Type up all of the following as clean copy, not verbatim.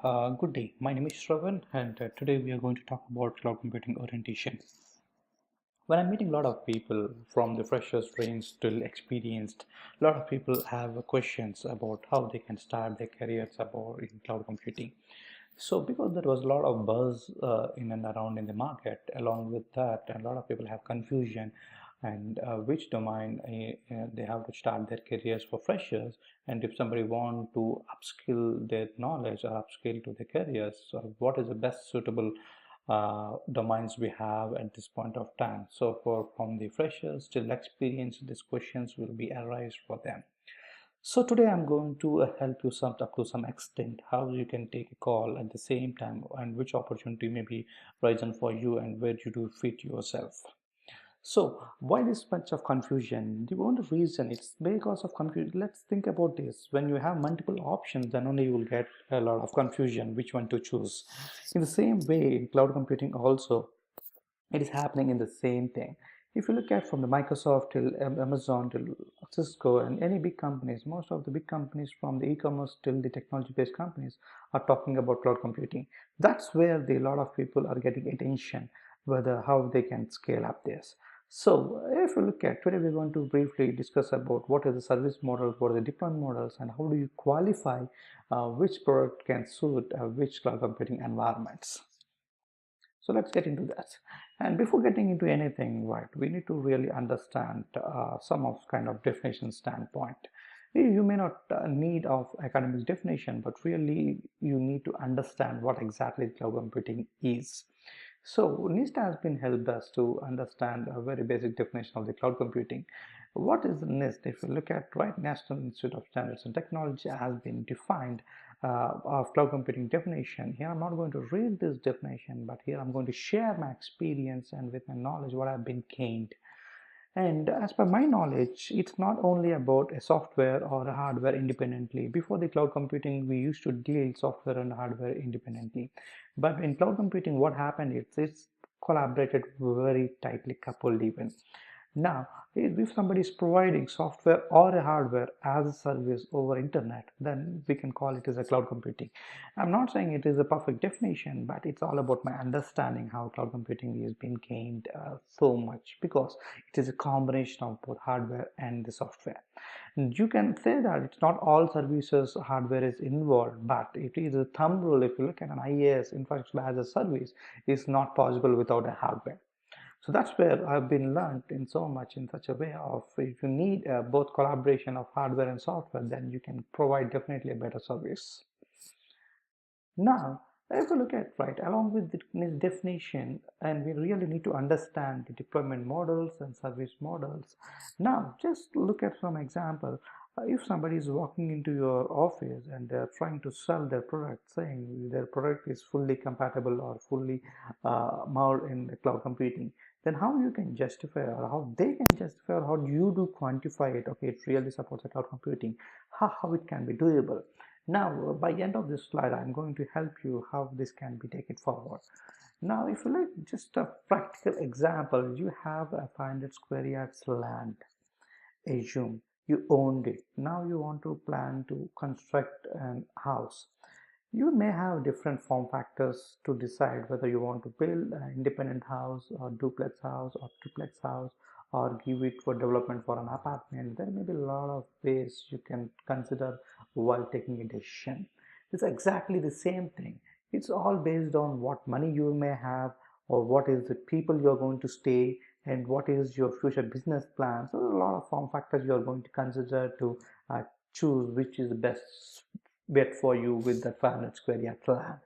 Good day. My name is Shravan, and today we are going to talk about cloud computing orientation. When I'm meeting a lot of people from the freshers range till experienced, a lot of people have questions about how they can start their careers about in cloud computing. So, because there was a lot of buzz in and around in the market, along with that, a lot of people have confusion and which domain they have to start their careers for freshers, and if somebody want to upskill their knowledge or upskill to their careers, so what is the best suitable domains we have at this point of time. So for from the freshers till experienced, these questions will be arise for them. So today I'm going to help you some up to some extent how you can take a call at the same time and which opportunity may be risen for you and where you do fit yourself. So why this much of confusion? The only reason it's because of confusion. Let's think about this. When you have multiple options, then only you will get a lot of confusion which one to choose. In the same way, in cloud computing also, it is happening in the same thing. If you look at from the Microsoft till Amazon till Cisco and any big companies, most of the big companies from the e-commerce till the technology-based companies are talking about cloud computing. That's where the lot of people are getting attention, whether how they can scale up this. So if you look at today, we're going to briefly discuss about what is the service model, what are the deployment models, and how do you qualify which product can suit which cloud computing environments. So let's get into that. And before getting into anything, right, we need to really understand some of kind of definition standpoint. You may not need of academic definition, but really you need to understand what exactly cloud computing is. So NIST has been helped us to understand a very basic definition of the cloud computing. What is NIST? If you look at right, National Institute of Standards and Technology has been defined of cloud computing definition. Here I'm not going to read this definition, but here I'm going to share my experience and with my knowledge what I've been gained. And as per my knowledge, it's not only about a software or a hardware independently. Before the cloud computing, we used to deal software and hardware independently. But in cloud computing, what happened is it's collaborated very tightly coupled even. Now, if somebody is providing software or a hardware as a service over internet, then we can call it as a cloud computing. I'm not saying it is a perfect definition, but it's all about my understanding how cloud computing is being gained so much because it is a combination of both hardware and the software. And you can say that it's not all services hardware is involved, but it is a thumb rule. If you look at an IaaS, infrastructure as a service, is not possible without a hardware. So that's where I've been learned in so much in such a way of if you need both collaboration of hardware and software, then you can provide definitely a better service. Now, if we look at right along with this definition, and we really need to understand the deployment models and service models. Now, just look at some example. If somebody is walking into your office and they're trying to sell their product, saying their product is fully compatible or fully modeled in the cloud computing, then how you can justify or how they can justify or how you do quantify it? Okay, it really supports the cloud computing. How it can be doable. Now, by the end of this slide, I'm going to help you how this can be taken forward. Now, if you like just a practical example, you have a 500 square yards land. Assume you owned it. Now you want to plan to construct a house. You may have different form factors to decide whether you want to build an independent house or duplex house or triplex house or give it for development for an apartment. There may be a lot of ways you can consider while taking a decision. It's exactly the same thing. It's all based on what money you may have or what is the people you're going to stay and what is your future business plan. So there are a lot of form factors you're going to consider to choose which is the best bet for you with that 500 square yard land.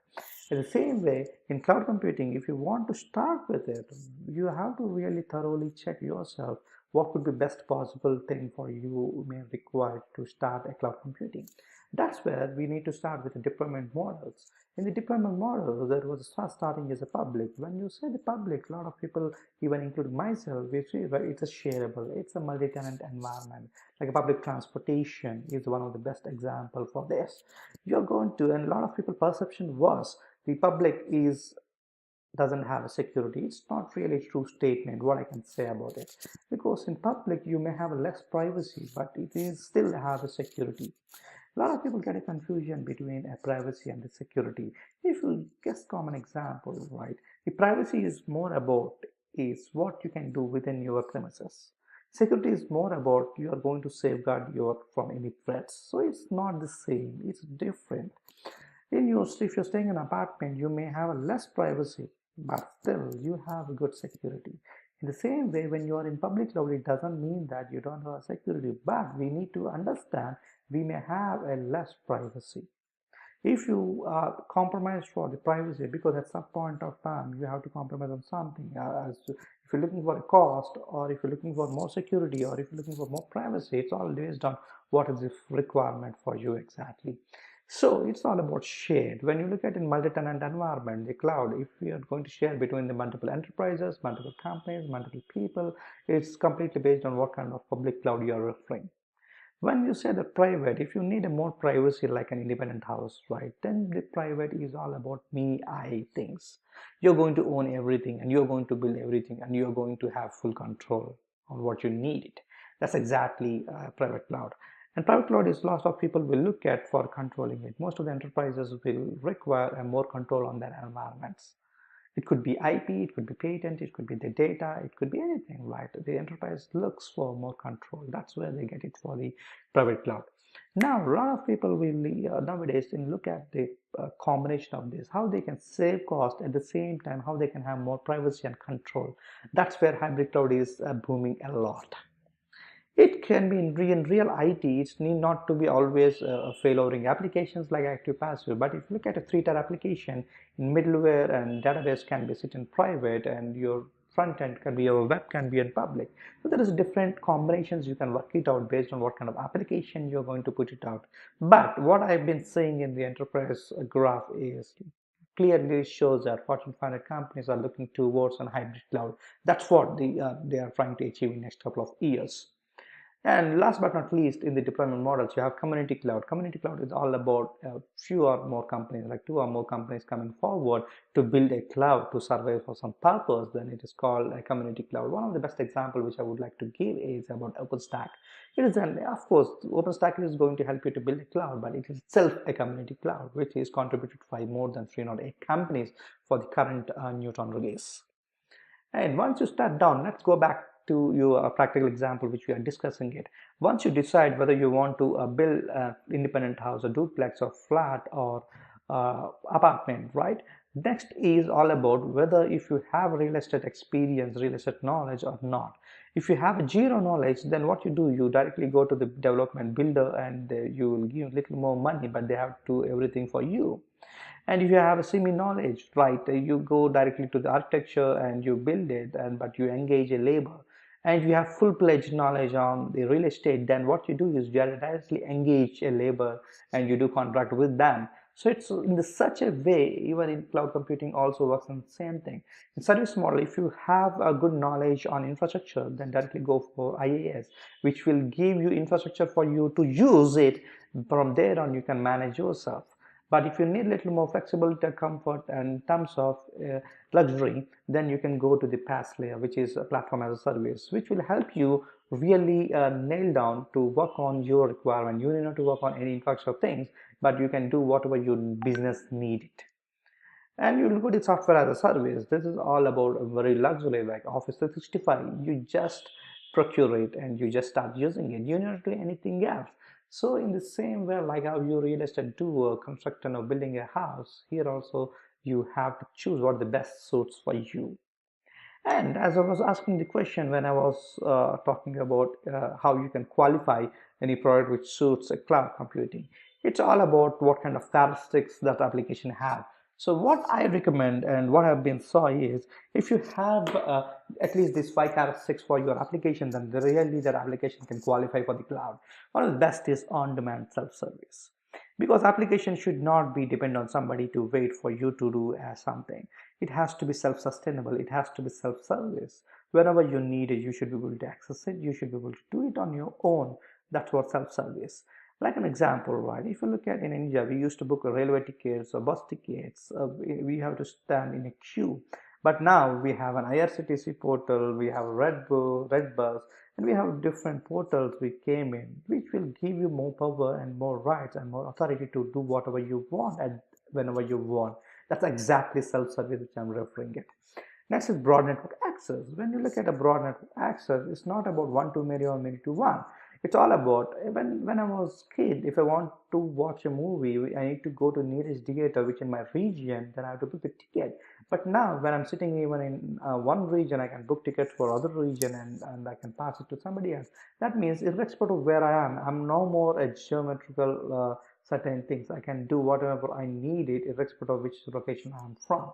In the same way, in cloud computing, if you want to start with it, you have to really thoroughly check yourself what could be best possible thing for you may require to start a cloud computing. That's where we need to start with the deployment models. In the deployment model, there was starting as a public. When you say the public, a lot of people, even including myself, we say right, it's a shareable, it's a multi-tenant environment. Like a public transportation is one of the best example for this. You're going to, and a lot of people perception was the public is doesn't have a security, it's not really a true statement what I can say about it. Because in public you may have a less privacy, but it is still have a security. A lot of people get a confusion between a privacy and the security. If you just common example, right? The privacy is more about is what you can do within your premises. Security is more about you are going to safeguard your from any threats. So it's not the same. It's different. If you're staying in an apartment, you may have less privacy, but still you have good security. In the same way, when you are in public cloud, it doesn't mean that you don't have security, but we need to understand we may have a less privacy. If you compromise for the privacy, because at some point of time you have to compromise on something, if you're looking for a cost, or if you're looking for more security, or if you're looking for more privacy, it's all based on what is the requirement for you exactly. So it's all about shared. When you look at in multi-tenant environment, the cloud, if we are going to share between the multiple enterprises, multiple companies, multiple people, it's completely based on what kind of public cloud you are referring. When you say the private, if you need a more privacy like an independent house, right, then the private is all about me, I things. You're going to own everything, and you're going to build everything, and you're going to have full control on what you need it. That's exactly private cloud. And private cloud is lots of people will look at for controlling it. Most of the enterprises will require a more control on their environments. It could be IP, it could be patent, it could be the data, it could be anything, right? The enterprise looks for more control. That's where they get it for the private cloud. Now, a lot of people will nowadays look at the combination of this, how they can save cost at the same time, how they can have more privacy and control. That's where hybrid cloud is booming a lot. It can be in real IT. It need not to be always failover applications like active passive. But if you look at a three-tier application, in middleware and database can be sit in private, and your front end can be, your web can be in public. So there is different combinations. You can work it out based on what kind of application you're going to put it out. But what I've been saying in the enterprise graph is clearly shows that Fortune 500 companies are looking towards a hybrid cloud. That's what they are trying to achieve in the next couple of years. And last but not least, in the deployment models, you have community cloud. Community cloud is all about a few or more companies, like two or more companies coming forward to build a cloud to survive for some purpose. Then it is called a community cloud. One of the best examples which I would like to give is about OpenStack. It is, of course, OpenStack is going to help you to build a cloud, but it is itself a community cloud, which is contributed by more than 308 companies for the current Newton release. And once you start down, let's go back to your practical example which we are discussing it. Once you decide whether you want to build an independent house, a duplex or flat or apartment, right? Next is all about whether if you have real estate experience, real estate knowledge or not. If you have zero knowledge, then what you do, you directly go to the development builder, and you will give little more money, but they have to do everything for you. And if you have a semi knowledge, right, you go directly to the architecture and you build it, and but you engage a labor. And if you have full-fledged knowledge on the real estate, then what you do is you directly engage a labor and you do contract with them. So it's in such a way. Even in cloud computing also works on the same thing. In service model, if you have a good knowledge on infrastructure, then directly go for IaaS, which will give you infrastructure for you to use it. From there on, you can manage yourself. But if you need a little more flexibility, comfort, and in terms of luxury, then you can go to the PaaS layer, which is a platform as a service, which will help you really nail down to work on your requirement. You need not to work on any infrastructure things, but you can do whatever your business need it. And you look at the software as a service. This is all about a very luxury like Office 365. You just procure it and you just start using it. You don't do anything else. So in the same way, like how you real estate do constructing or building a house, here also you have to choose what the best suits for you. And as I was asking the question when I was talking about how you can qualify any product which suits a cloud computing, it's all about what kind of characteristics that application have. So what I recommend and what I've been saw is if you have at least these five characteristics for your application, then really that application can qualify for the cloud. One of the best is on-demand self-service, because application should not be dependent on somebody to wait for you to do something. It has to be self-sustainable. It has to be self-service. Whenever you need it, you should be able to access it. You should be able to do it on your own. That's what self-service. Like an example, right? If you look at in India, we used to book railway tickets or bus tickets. We have to stand in a queue. But now we have an IRCTC portal, we have a Red Bus, and we have different portals we came in, which will give you more power and more rights and more authority to do whatever you want and whenever you want. That's exactly self-service which I'm referring it. Next is broad network access. When you look at a broad network access, it's not about one to many or many to one. It's all about when I was kid, if I want to watch a movie, I need to go to nearest theater which in my region, then I have to book a ticket. But now when I'm sitting even in one region, I can book tickets for other region and I can pass it to somebody else. That means irrespective of where I am, I'm no more a geometrical certain things. I can do whatever I need it irrespective of which location I'm from.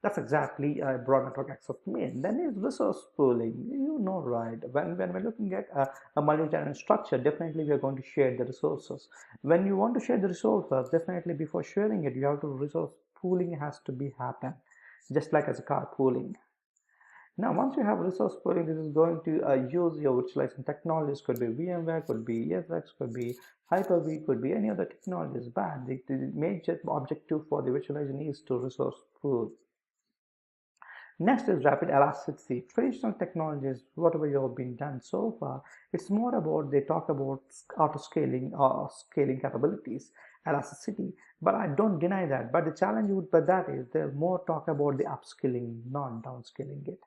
That's exactly broad network access mean. Then is resource pooling. You know, right? When we're looking at a multi-tenant structure, definitely we are going to share the resources. When you want to share the resources, definitely before sharing it, you have to resource pooling has to be happen, just like as a car pooling. Now, once you have resource pooling, this is going to use your virtualization technologies. Could be VMware, could be ESX, could be Hyper-V, could be any other technologies. But the major objective for the virtualization is to resource pool. Next is rapid elasticity. Traditional technologies, whatever you have been done so far, it's more about they talk about auto scaling or scaling capabilities, elasticity. But I don't deny that. But the challenge with that is they'll more talk about the upscaling, not downscaling it.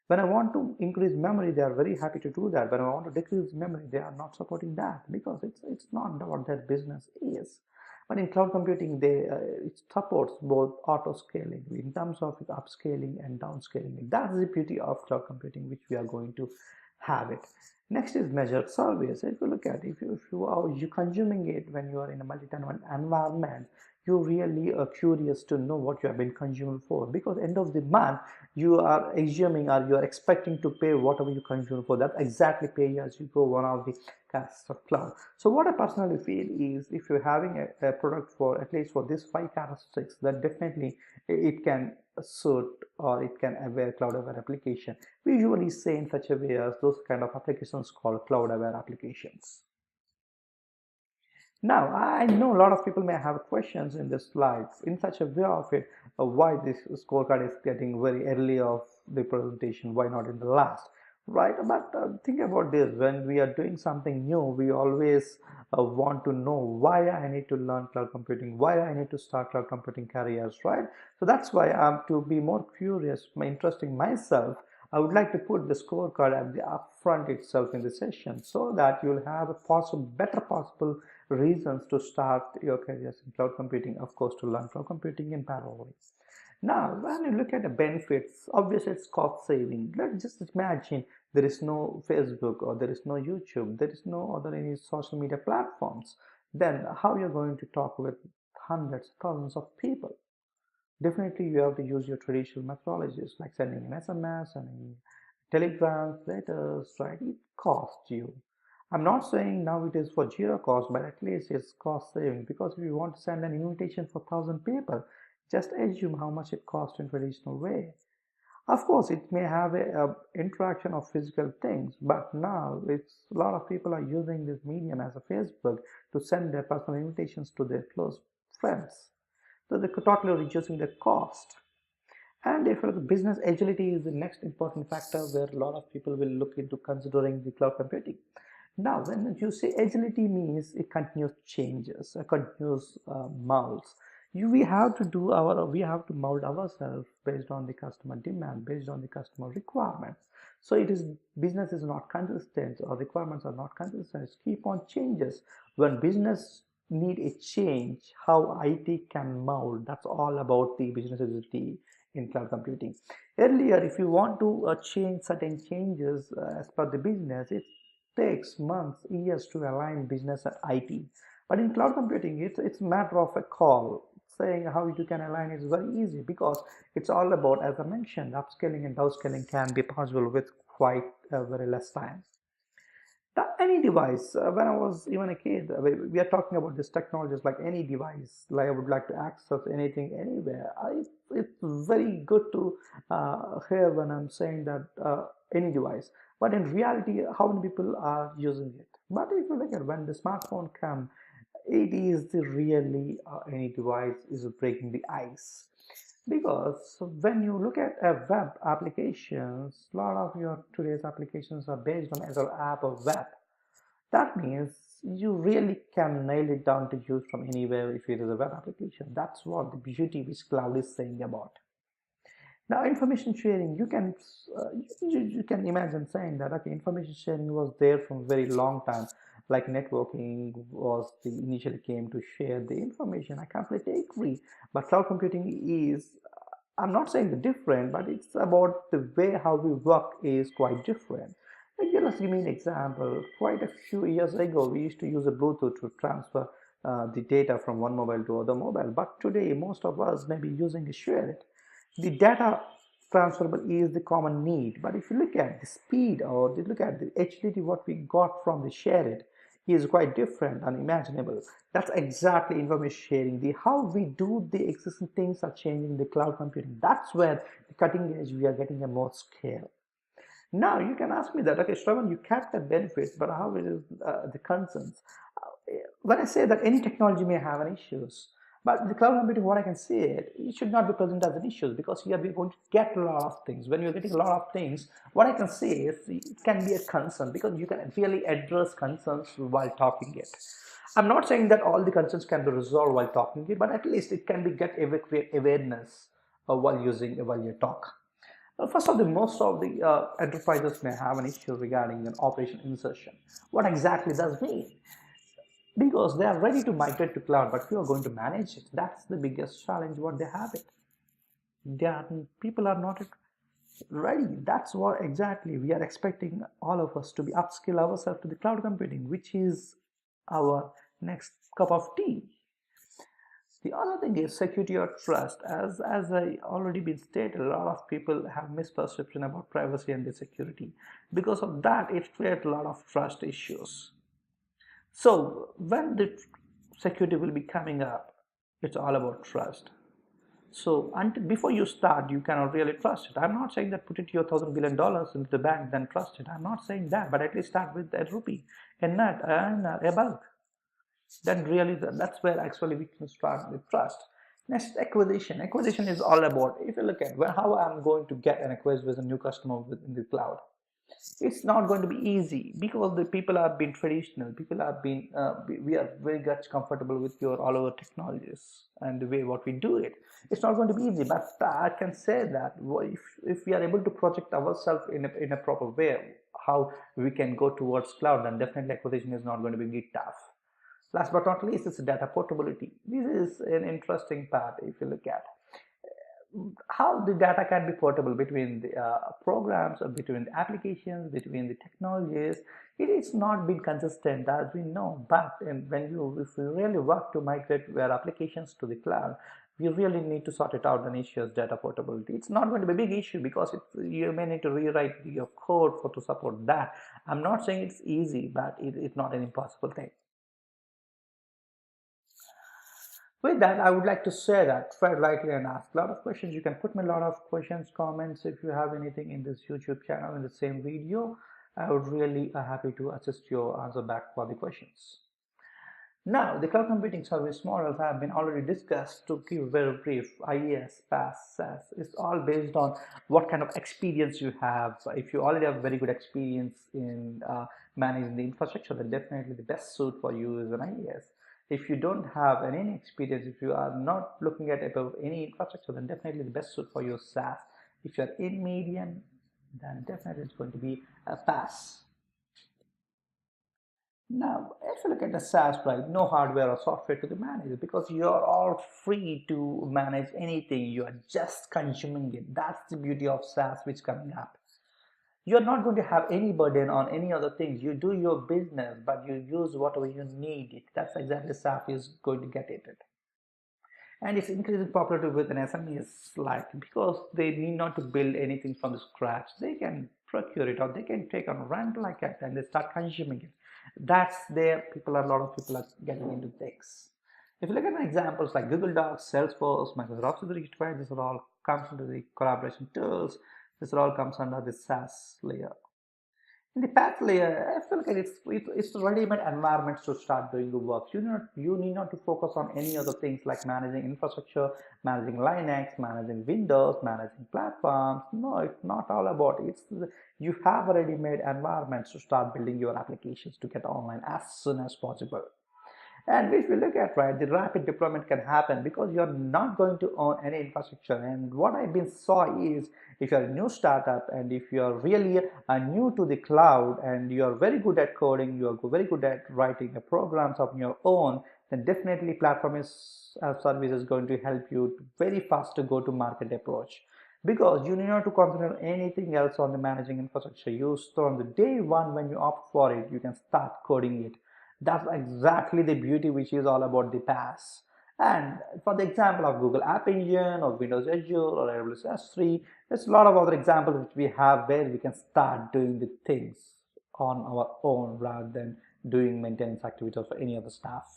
When I want to increase memory, they are very happy to do that. When I want to decrease memory, they are not supporting that because it's not what their business is. But in cloud computing, it supports both auto scaling in terms of upscaling and downscaling. That's the beauty of cloud computing, which we are going to have it. Next is measured service. If you look at if you are you consuming it when you are in a multi-tenant environment, you really are curious to know what you have been consuming for, because end of the month you are assuming or you are expecting to pay whatever you consume for. That exactly pay as you go, one of the kinds of cloud. So what I personally feel is if you're having a product for at least for these five characteristics, that definitely it can suit or it can aware cloud aware application. We usually say in such a way as those kind of applications called cloud aware applications. Now, I know a lot of people may have questions in this slide in such a way of it, why this scorecard is getting very early of the presentation, why not in the last, right? But think about this, when we are doing something new, we always want to know why I need to learn cloud computing, why I need to start cloud computing careers, right? So that's why I'm to be more curious, interesting myself, I would like to put the scorecard at the upfront itself in the session so that you'll have a better possible reasons to start your careers in cloud computing, of course, to learn cloud computing in parallel. Now, when you look at the benefits, obviously it's cost saving. Let's just imagine there is no Facebook or there is no YouTube, there is no other any social media platforms. Then how you're going to talk with hundreds, thousands of people? Definitely you have to use your traditional methodologies like sending an SMS, sending telegrams, letters, right? It costs you. I'm not saying now it is for zero cost, but at least it's cost saving, because if you want to send an invitation for 1,000 people, just assume how much it costs in traditional way. Of course, it may have a interaction of physical things, but now it's a lot of people are using this medium as a Facebook to send their personal invitations to their close friends. So they're totally reducing the cost. And if business agility is the next important factor where a lot of people will look into considering the cloud computing. Now, when you say agility means it continuous changes, a continuous molds. We have to we have to mold ourselves based on the customer demand, based on the customer requirements. So it is business is not consistent or requirements are not consistent. It's keep on changes. When business need a change, how IT can mold. That's all about the business agility in cloud computing. Earlier, if you want to change certain changes as per the business, it takes months, years to align business and IT. But in cloud computing, it's a matter of a call. Saying how you can align is very easy because it's all about, as I mentioned, upscaling and downscaling can be possible with quite very less time. Any device. When I was even a kid, we are talking about this technologies like any device. Like I would like to access anything anywhere. It's very good to hear when I'm saying that any device. But in reality, how many people are using it? But if you look at when the smartphone come, it is the really any device is breaking the ice. Because when you look at a web applications, a lot of your today's applications are based on either app or web. That means you really can nail it down to use from anywhere if it is a web application. That's what the beauty which cloud is saying about. Now, information sharing, you can imagine saying that okay, information sharing was there from a very long time, like networking was the initially came to share the information. I completely agree, but cloud computing is, I'm not saying the different, but it's about the way how we work is quite different. Like, let's give me an example. Quite a few years ago, we used to use a Bluetooth to transfer the data from one mobile to other mobile. But today, most of us may be using a share it. The data transferable is the common need. But if you look at the speed or you look at the HDD, what we got from the share it is quite different, unimaginable. That's exactly information sharing. The how we do the existing things are changing the cloud computing. That's where the cutting edge we are getting a more scale. Now you can ask me that, okay, Shravan, you kept the benefits, but how it is the concerns? When I say that any technology may have an issues, but the cloud computing, what I can say it should not be present as an issue because here we're going to get a lot of things. When you're getting a lot of things, what I can say is it can be a concern because you can really address concerns while talking it. I'm not saying that all the concerns can be resolved while talking it, but at least it can be get create awareness while you talk. First of the most of the enterprises may have an issue regarding an operation insertion. What exactly does mean? Because they are ready to migrate to cloud, but who are going to manage it? That's the biggest challenge. What they have it, they are, people are not ready. That's what exactly we are expecting all of us to be upskill ourselves to the cloud computing, which is our next cup of tea. The other thing is security or trust. As I already been stated, a lot of people have misperception about privacy and the security. Because of that, it creates a lot of trust issues. So when the security will be coming up, it's all about trust. So until before you start, you cannot really trust it. I'm not saying that put it your $1,000 billion into the bank, then trust it. I'm not saying that, but at least start with a rupee, a nut, and a bulk. Then really that's where actually we can start with trust. Next, acquisition is all about, if you look at how I'm going to get an acquisition with a new customer within the cloud, it's not going to be easy because the people are being traditional, people are being we are very much comfortable with your all over technologies and the way what we do it. It's not going to be easy, but I can say that if we are able to project ourselves in a proper way how we can go towards cloud, then definitely acquisition is not going to be tough. Last but not least, it's data portability. This is an interesting part if you look at how the data can be portable between the programs or between the applications, between the technologies. It is not been consistent as we know, but if you really work to migrate your applications to the cloud, you really need to sort it out an issue as data portability. It's not going to be a big issue because you may need to rewrite your code to support that. I'm not saying it's easy, but it's not an impossible thing. With that, I would like to say that tread lightly and ask a lot of questions. You can put me a lot of questions, comments if you have anything in this YouTube channel in the same video. I would really happy to assist you answer back for the questions. Now, the cloud computing service models have been already discussed. To give very brief, IES, PaaS, SaaS, it's all based on what kind of experience you have. If you already have very good experience in managing the infrastructure, then definitely the best suit for you is an IES. If you don't have any experience, if you are not looking at above any infrastructure, then definitely the best suit for you is SaaS. If you're in medium, then definitely it's going to be a PaaS. Now, if you look at the SaaS, right, no hardware or software to be managed because you're all free to manage anything. You are just consuming it. That's the beauty of SaaS which coming up. You're not going to have any burden on any other things. You do your business, but you use whatever you need it. That's exactly SaaS is going to get it. And it's increasing popularity with an SMEs like because they need not to build anything from scratch. They can procure it, or they can take on rent like it and they start consuming it. That's there. A lot of people are getting into things. If you look at examples like Google Docs, Salesforce, Microsoft 365, this all comes into the collaboration tools. This all comes under the SaaS layer. In the path layer, I feel like it's ready-made environments to start doing the work. You need not to focus on any other things like managing infrastructure, managing Linux, managing Windows, managing platforms. No, it's not all about it. You have a ready-made environments to start building your applications to get online as soon as possible. And if you look at right, the rapid deployment can happen because you're not going to own any infrastructure. And what I've been saw is if you're a new startup and if you're really new to the cloud and you're very good at coding, you're very good at writing the programs of your own, then definitely platform is service is going to help you very fast to go to market approach because you need not to consider anything else on the managing infrastructure. You on the day one when you opt for it, you can start coding it. That's exactly the beauty which is all about the PaaS. And for the example of Google App Engine or Windows Azure or AWS S3, there's a lot of other examples which we have where we can start doing the things on our own rather than doing maintenance activities for any other staff.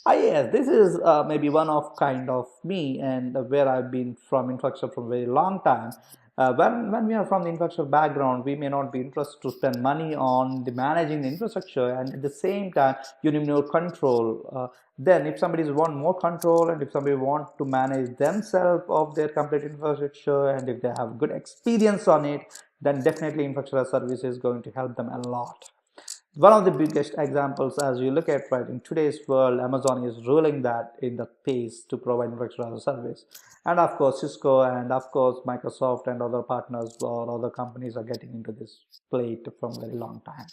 Yes, this is maybe one of kind of me and where I've been from infrastructure from a very long time. When we are from the infrastructure background, we may not be interested to spend money on the managing the infrastructure, and at the same time, you need more control. Then, if somebody want more control, and if somebody want to manage themselves of their complete infrastructure, and if they have good experience on it, then definitely infrastructure service is going to help them a lot. One of the biggest examples, as you look at right in today's world, Amazon is ruling that in the pace to provide infrastructure as a service. And of course, Cisco and of course, Microsoft and other partners or other companies are getting into this plate from a very long time.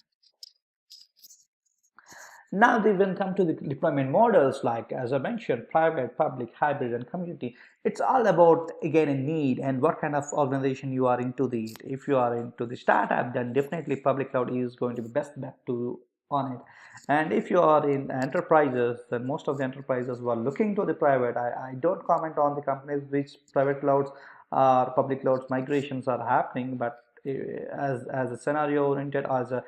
Now they will come to the deployment models like, as I mentioned, private, public, hybrid, and community. It's all about, again, a need and what kind of organization you are into the. If you are into the startup, then definitely public cloud is going to be best bet to on it. And if you are in enterprises, then most of the enterprises who are looking to the private, I don't comment on the companies which private clouds or public clouds migrations are happening, but as a scenario oriented, as a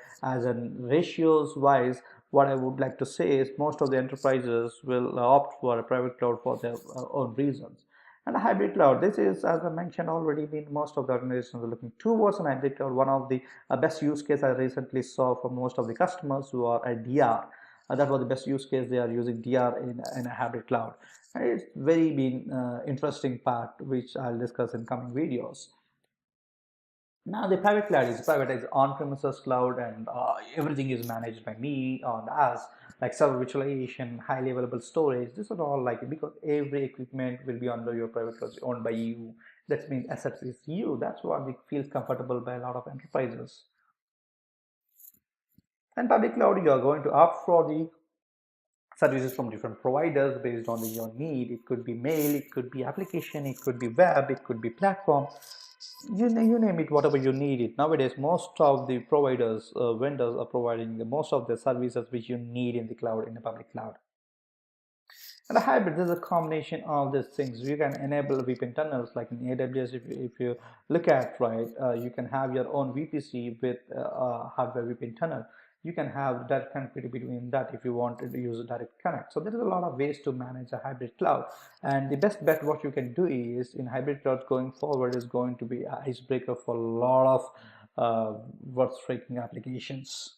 ratios wise, what I would like to say is most of the enterprises will opt for a private cloud for their own reasons. And a hybrid cloud, this is, as I mentioned already, been most of the organizations are looking towards an hybrid cloud. One of the best use case I recently saw for most of the customers who are at DR. That was the best use case. They are using DR in a hybrid cloud. And it's very been interesting part which I'll discuss in coming videos. Now the private is on-premises cloud, and everything is managed by me on us, like server virtualization, highly available storage. This is all like because every equipment will be under your private cloud owned by you. That means assets is you. That's what it feels comfortable by a lot of enterprises. And public cloud, you are going to opt for the services from different providers based on your need. It could be mail, it could be application, it could be web, it could be platform. You name it, whatever you need it. Nowadays, most of the providers, vendors are providing most of the services which you need in the cloud, in the public cloud. And a hybrid is a combination of these things. You can enable VPN tunnels like in AWS. If you look at right, you can have your own VPC with hardware VPN tunnel. You can have direct connectivity between that if you want to use a direct connect. So there is a lot of ways to manage a hybrid cloud. And the best bet what you can do is in hybrid cloud going forward is going to be an icebreaker for a lot of worth-breaking applications.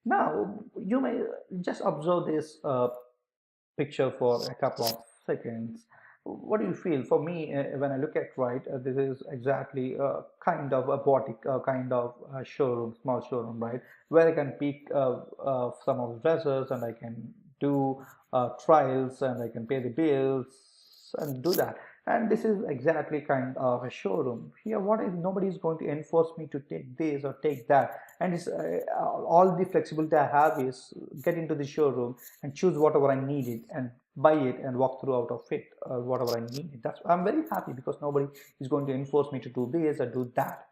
Now, you may just observe this picture for a couple of seconds. What do you feel? For me, when I look at right, this is exactly kind of a boutique, kind of a showroom, small showroom, right, where I can pick some of the dresses and I can do trials and I can pay the bills and do that. And this is exactly kind of a showroom. Here, what is nobody is going to enforce me to take this or take that. And it's all the flexibility I have is get into the showroom and choose whatever I needed and buy it and walk through out of it whatever I need. That's I'm very happy because nobody is going to enforce me to do this or do that.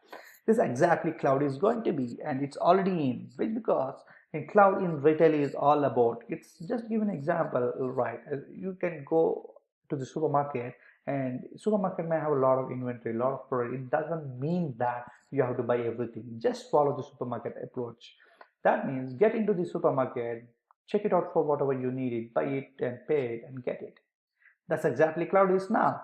This exactly cloud is going to be, and it's already in. Because in cloud in retail is all about. It's just give an example, right? You can go to the supermarket And supermarket may have a lot of inventory, a lot of product. It doesn't mean that you have to buy everything. Just follow the supermarket approach. That means get into the supermarket, check it out for whatever you need it, buy it and pay it and get it. That's exactly cloud is now.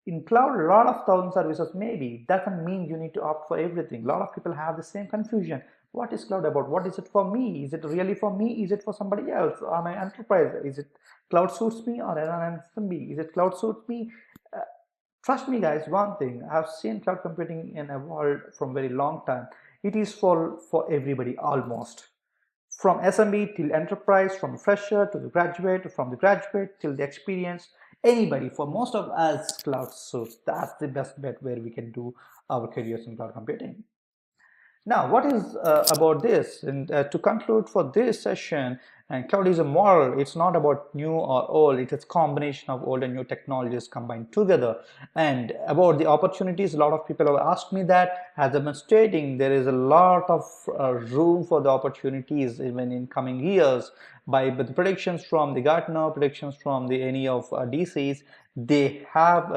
In cloud, a lot of thousand services maybe doesn't mean you need to opt for everything. A lot of people have the same confusion. What is cloud about? What is it for me? Is it really for me? Is it for somebody else? Am I enterprise? Is it cloud suits me or an SMB? Is it cloud suits me? Uh, Trust me, guys. One thing I've seen cloud computing in a world from very long time. It is for everybody almost, from SME till enterprise, from fresher to the graduate, from the graduate till the experience, anybody. For most of us, cloud suits. That's the best bet where we can do our careers in cloud computing. Now, what is about this? And to conclude for this session, and cloud is a model. It's not about new or old. It is a combination of old and new technologies combined together. And about the opportunities, a lot of people have asked me that. As I've been stating, there is a lot of room for the opportunities even in coming years. By the predictions from the Gartner, predictions from the any of DCs, they have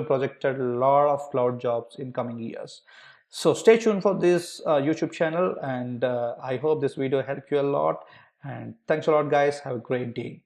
projected a lot of cloud jobs in coming years. So stay tuned for this YouTube channel, and I hope this video helped you a lot. And thanks a lot, guys. Have a great day.